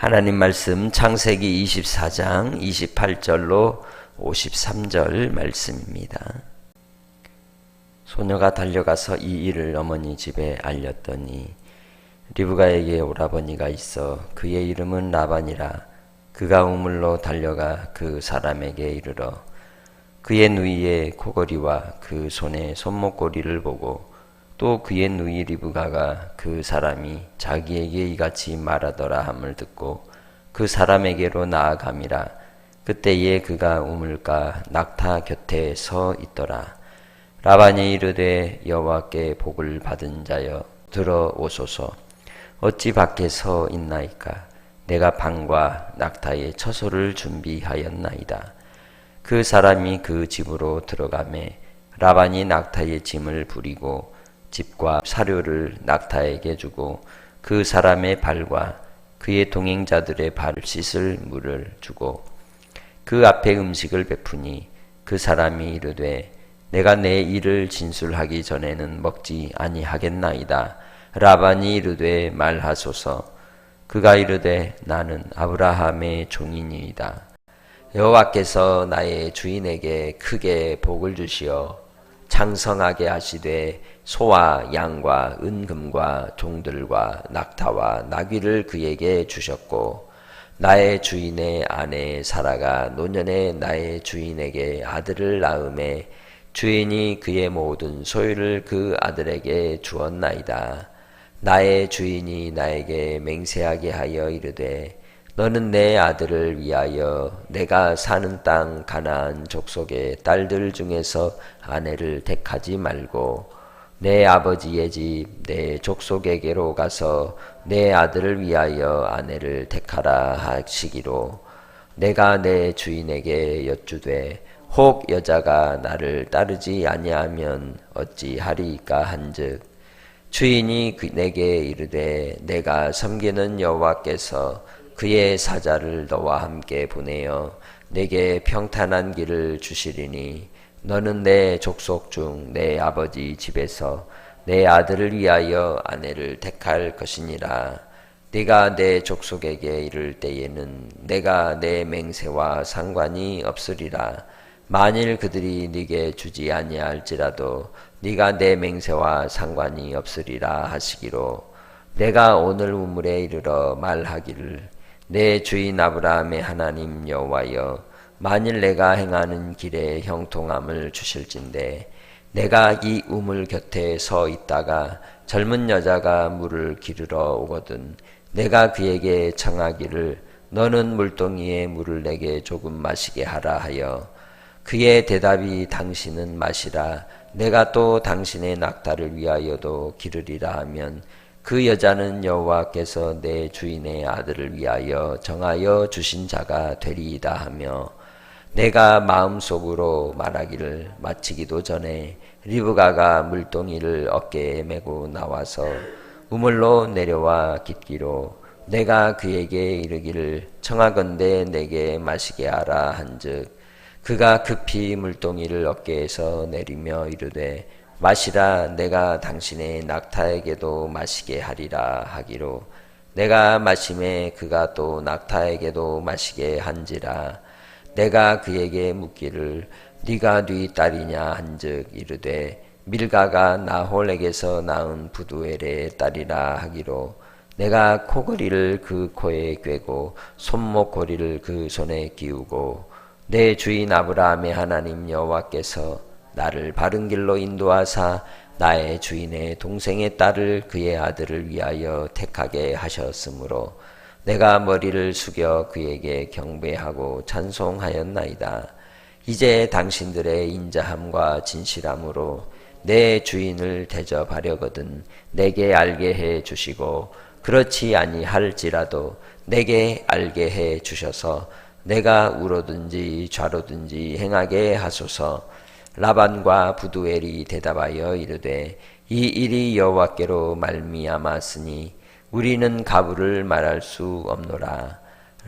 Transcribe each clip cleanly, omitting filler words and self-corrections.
하나님 말씀 창세기 24장 28절로 53절 말씀입니다. 소녀가 달려가서 이 일을 어머니 집에 알렸더니 리브가에게 오라버니가 있어 그의 이름은 라반이라. 그가 우물로 달려가 그 사람에게 이르러 그의 누이의 코걸이와 그 손의 손목걸이를 보고 또 그의 누이 리브가가 그 사람이 자기에게 이같이 말하더라 함을 듣고 그 사람에게로 나아감이라. 그때에 그가 우물가 낙타 곁에 서 있더라. 라반이 이르되 여호와께 복을 받은 자여 들어오소서. 어찌 밖에 서 있나이까. 내가 방과 낙타의 처소를 준비하였나이다. 그 사람이 그 집으로 들어가매 라반이 낙타의 짐을 부리고 집과 사료를 낙타에게 주고 그 사람의 발과 그의 동행자들의 발을 씻을 물을 주고 그 앞에 음식을 베푸니 그 사람이 이르되 내가 내 일을 진술하기 전에는 먹지 아니하겠나이다. 라반이 이르되 말하소서. 그가 이르되 나는 아브라함의 종이니이다. 여호와께서 나의 주인에게 크게 복을 주시어 창성하게 하시되 소와 양과 은금과 종들과 낙타와 나귀를 그에게 주셨고 나의 주인의 아내 사라가 노년에 나의 주인에게 아들을 낳음에 주인이 그의 모든 소유를 그 아들에게 주었나이다. 나의 주인이 나에게 맹세하게 하여 이르되 너는 내 아들을 위하여 내가 사는 땅 가나안 족속의 딸들 중에서 아내를 택하지 말고 내 아버지의 집 내 족속에게로 가서 내 아들을 위하여 아내를 택하라 하시기로 내가 내 주인에게 여쭈되 혹 여자가 나를 따르지 아니하면 어찌하리이까 한즉 주인이 내게 이르되 내가 섬기는 여호와께서 그의 사자를 너와 함께 보내어 내게 평탄한 길을 주시리니 너는 내 족속 중 내 아버지 집에서 내 아들을 위하여 아내를 택할 것이니라. 네가 내 족속에게 이를 때에는 내가 내 맹세와 상관이 없으리라. 만일 그들이 네게 주지 아니할지라도 네가 내 맹세와 상관이 없으리라 하시기로 내가 오늘 우물에 이르러 말하기를 내 주인 아브라함의 하나님 여호와여 만일 내가 행하는 길에 형통함을 주실진데 내가 이 우물 곁에 서 있다가 젊은 여자가 물을 기르러 오거든 내가 그에게 청하기를 너는 물동이에 물을 내게 조금 마시게 하라 하여 그의 대답이 당신은 마시라 내가 또 당신의 낙타를 위하여도 기르리라 하면 그 여자는 여호와께서 내 주인의 아들을 위하여 정하여 주신 자가 되리이다 하며 내가 마음속으로 말하기를 마치기도 전에 리브가가 물동이를 어깨에 메고 나와서 우물로 내려와 깃기로 내가 그에게 이르기를 청하건대 내게 마시게 하라 한즉 그가 급히 물동이를 어깨에서 내리며 이르되 마시라 내가 당신의 낙타에게도 마시게 하리라 하기로 내가 마심에 그가 또 낙타에게도 마시게 한지라 내가 그에게 묻기를 네가 네 딸이냐 한즉 이르되 밀가가 나홀에게서 낳은 부두엘의 딸이라 하기로 내가 코걸이를 그 코에 꿰고 손목걸이를 그 손에 끼우고 내 주인 아브라함의 하나님 여호와께서 나를 바른 길로 인도하사 나의 주인의 동생의 딸을 그의 아들을 위하여 택하게 하셨으므로 내가 머리를 숙여 그에게 경배하고 찬송하였나이다. 이제 당신들의 인자함과 진실함으로 내 주인을 대접하려거든 내게 알게 해 주시고 그렇지 아니할지라도 내게 알게 해 주셔서 내가 우로든지 좌로든지 행하게 하소서. 라반과 부두엘이 대답하여 이르되 이 일이 여호와께로 말미암았으니 우리는 가부를 말할 수 없노라.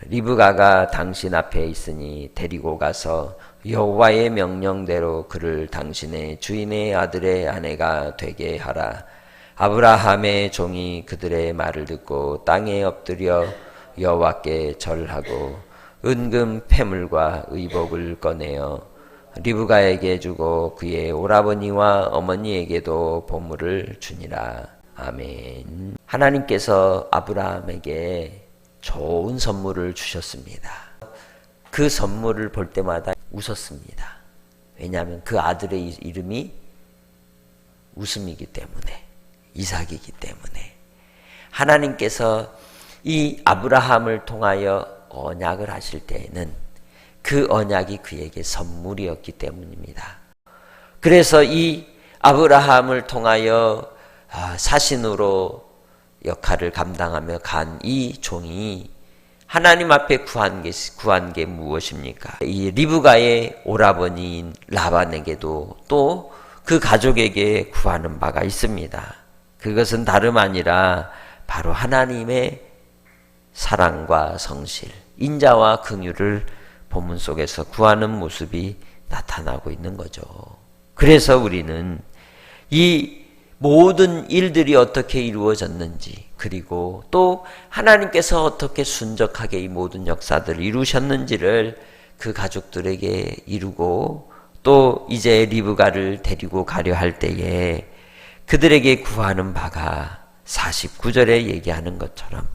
리브가가 당신 앞에 있으니 데리고 가서 여호와의 명령대로 그를 당신의 주인의 아들의 아내가 되게 하라. 아브라함의 종이 그들의 말을 듣고 땅에 엎드려 여호와께 절하고 은금 패물과 의복을 꺼내어 리브가에게 주고 그의 오라버니와 어머니에게도 보물을 주니라. 아멘. 하나님께서 아브라함에게 좋은 선물을 주셨습니다. 그 선물을 볼 때마다 웃었습니다. 왜냐하면 그 아들의 이름이 웃음이기 때문에, 이삭이기 때문에. 하나님께서 이 아브라함을 통하여 언약을 하실 때에는 그 언약이 그에게 선물이었기 때문입니다. 그래서 이 아브라함을 통하여 사신으로 역할을 감당하며 간 이 종이 하나님 앞에 구한 게 무엇입니까? 이 리브가의 오라버니인 라반에게도 또 그 가족에게 구하는 바가 있습니다. 그것은 다름 아니라 바로 하나님의 사랑과 성실, 인자와 긍휼을 본문 속에서 구하는 모습이 나타나고 있는 거죠. 그래서 우리는 이 모든 일들이 어떻게 이루어졌는지, 그리고 또 하나님께서 어떻게 순적하게 이 모든 역사들을 이루셨는지를 그 가족들에게 이루고 또 이제 리브가를 데리고 가려 할 때에 그들에게 구하는 바가 49절에 얘기하는 것처럼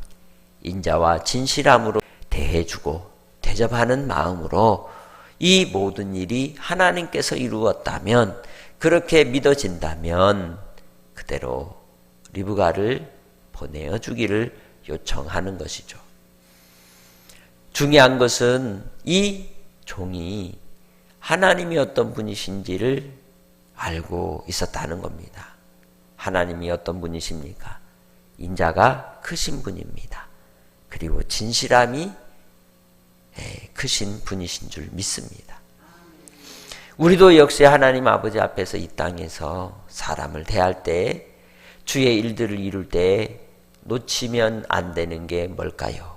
인자와 진실함으로 대해주고 대접하는 마음으로 이 모든 일이 하나님께서 이루었다면, 그렇게 믿어진다면 그대로 리브가를 보내어 주기를 요청하는 것이죠. 중요한 것은 이 종이 하나님이 어떤 분이신지를 알고 있었다는 겁니다. 하나님이 어떤 분이십니까? 인자가 크신 분입니다. 그리고 진실함이 크신 분이신 줄 믿습니다. 우리도 역시 하나님 아버지 앞에서 이 땅에서 사람을 대할 때, 주의 일들을 이룰 때 놓치면 안 되는 게 뭘까요?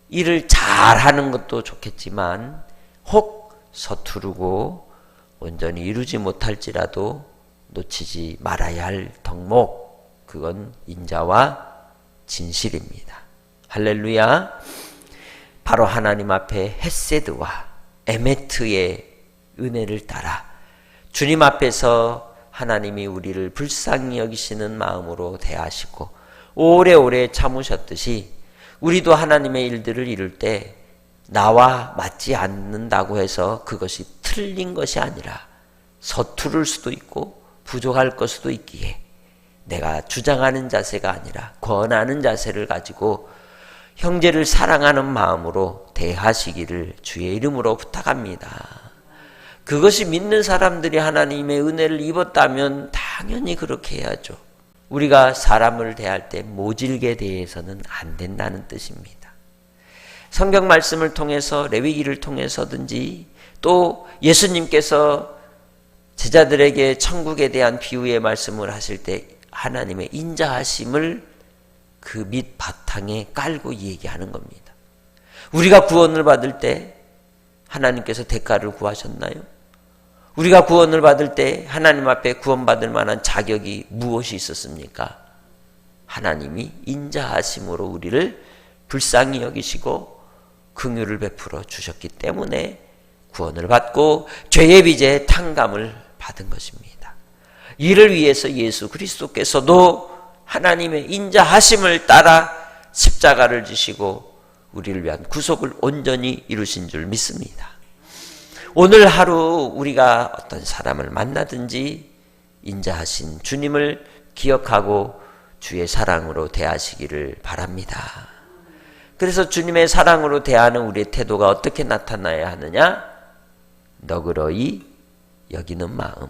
일을 잘하는 것도 좋겠지만 혹 서투르고 온전히 이루지 못할지라도 놓치지 말아야 할 덕목, 그건 인자와 진실입니다. 할렐루야. 바로 하나님 앞에 헤세드와 에메트의 은혜를 따라 주님 앞에서 하나님이 우리를 불쌍히 여기시는 마음으로 대하시고 오래오래 참으셨듯이, 우리도 하나님의 일들을 이룰 때 나와 맞지 않는다고 해서 그것이 틀린 것이 아니라 서투를 수도 있고 부족할 것도 있기에 내가 주장하는 자세가 아니라 권하는 자세를 가지고 형제를 사랑하는 마음으로 대하시기를 주의 이름으로 부탁합니다. 그것이 믿는 사람들이 하나님의 은혜를 입었다면 당연히 그렇게 해야죠. 우리가 사람을 대할 때 모질게 대해서는 안 된다는 뜻입니다. 성경 말씀을 통해서, 레위기를 통해서든지 또 예수님께서 제자들에게 천국에 대한 비유의 말씀을 하실 때 하나님의 인자하심을 그 밑바탕에 깔고 얘기하는 겁니다. 우리가 구원을 받을 때 하나님께서 대가를 구하셨나요? 우리가 구원을 받을 때 하나님 앞에 구원받을 만한 자격이 무엇이 있었습니까? 하나님이 인자하심으로 우리를 불쌍히 여기시고 긍휼을 베풀어 주셨기 때문에 구원을 받고 죄의 빚에 탕감을 받은 것입니다. 이를 위해서 예수 그리스도께서도 하나님의 인자하심을 따라 십자가를 지시고 우리를 위한 구속을 온전히 이루신 줄 믿습니다. 오늘 하루 우리가 어떤 사람을 만나든지 인자하신 주님을 기억하고 주의 사랑으로 대하시기를 바랍니다. 그래서 주님의 사랑으로 대하는 우리의 태도가 어떻게 나타나야 하느냐? 너그러이 여기는 마음.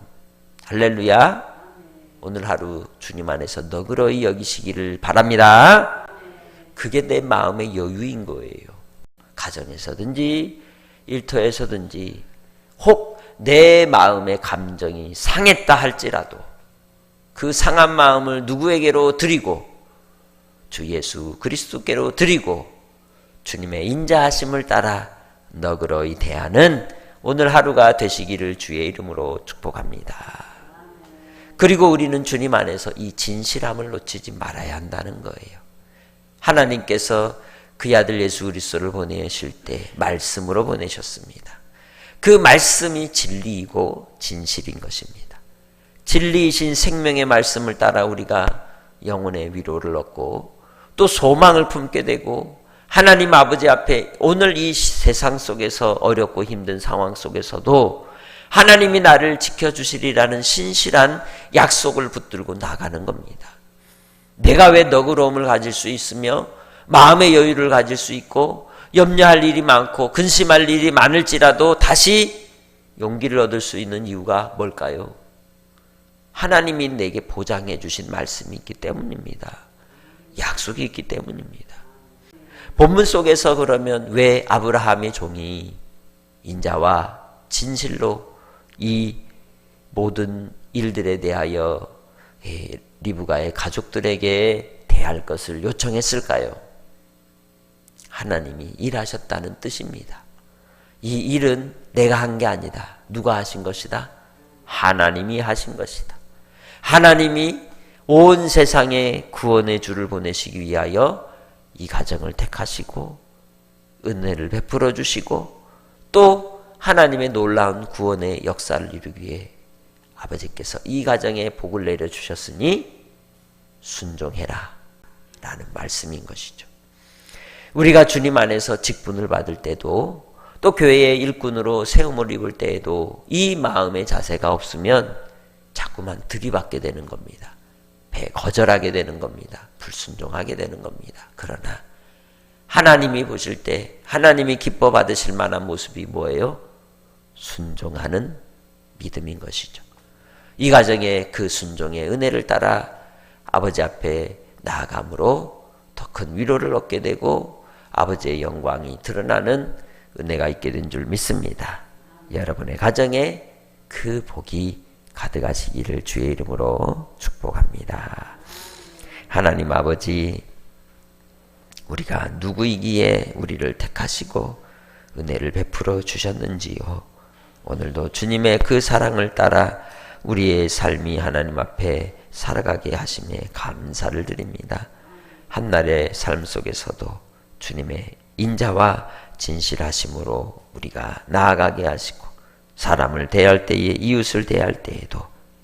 할렐루야. 오늘 하루 주님 안에서 너그러이 여기시기를 바랍니다. 그게 내 마음의 여유인 거예요. 가정에서든지 일터에서든지 혹 내 마음의 감정이 상했다 할지라도 그 상한 마음을 누구에게로 드리고 주 예수 그리스도께로 드리고 주님의 인자하심을 따라 너그러이 대하는 오늘 하루가 되시기를 주의 이름으로 축복합니다. 그리고 우리는 주님 안에서 이 진실함을 놓치지 말아야 한다는 거예요. 하나님께서 그 아들 예수 그리스도를 보내실 때 말씀으로 보내셨습니다. 그 말씀이 진리이고 진실인 것입니다. 진리이신 생명의 말씀을 따라 우리가 영혼의 위로를 얻고 또 소망을 품게 되고 하나님 아버지 앞에 오늘 이 세상 속에서 어렵고 힘든 상황 속에서도 하나님이 나를 지켜주시리라는 신실한 약속을 붙들고 나가는 겁니다. 내가 왜 너그러움을 가질 수 있으며 마음의 여유를 가질 수 있고 염려할 일이 많고 근심할 일이 많을지라도 다시 용기를 얻을 수 있는 이유가 뭘까요? 하나님이 내게 보장해 주신 말씀이 있기 때문입니다. 약속이 있기 때문입니다. 본문 속에서 그러면 왜 아브라함의 종이 인자와 진실로 이 모든 일들에 대하여 리브가의 가족들에게 대할 것을 요청했을까요? 하나님이 일하셨다는 뜻입니다. 이 일은 내가 한 게 아니다. 누가 하신 것이다? 하나님이 하신 것이다. 하나님이 온 세상에 구원의 주를 보내시기 위하여 이 가정을 택하시고 은혜를 베풀어 주시고 또 하나님의 놀라운 구원의 역사를 이루기 위해 아버지께서 이 가정에 복을 내려주셨으니 순종해라 라는 말씀인 것이죠. 우리가 주님 안에서 직분을 받을 때도 또 교회의 일꾼으로 세움을 입을 때에도 이 마음의 자세가 없으면 자꾸만 들이받게 되는 겁니다. 거절하게 되는 겁니다. 불순종하게 되는 겁니다. 그러나 하나님이 보실 때 하나님이 기뻐 받으실 만한 모습이 뭐예요? 순종하는 믿음인 것이죠. 이 가정의 그 순종의 은혜를 따라 아버지 앞에 나아감으로 더 큰 위로를 얻게 되고 아버지의 영광이 드러나는 은혜가 있게 된 줄 믿습니다. 여러분의 가정에 그 복이 가득하시기를 주의 이름으로 축복합니다. 하나님 아버지, 우리가 누구이기에 우리를 택하시고 은혜를 베풀어 주셨는지요. 오늘도 주님의 그 사랑을 따라 우리의 삶이 하나님 앞에 살아가게 하심에 감사를 드립니다. 한날의 삶 속에서도 주님의 인자와 진실하심으로 우리가 나아가게 하시고 사람을 대할 때에 이웃을 대할 때에도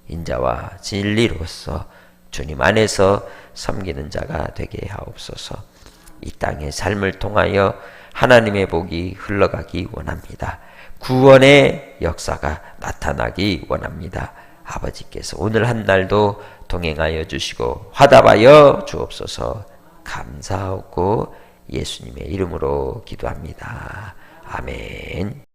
인자와 진리로서 주님 안에서 섬기는 자가 되게 하옵소서. 이 땅의 삶을 통하여 하나님의 복이 흘러가기 원합니다. 구원의 역사가 나타나기 원합니다. 아버지께서 오늘 한 날도 동행하여 주시고 화답하여 주옵소서. 감사하고 예수님의 이름으로 기도합니다. 아멘.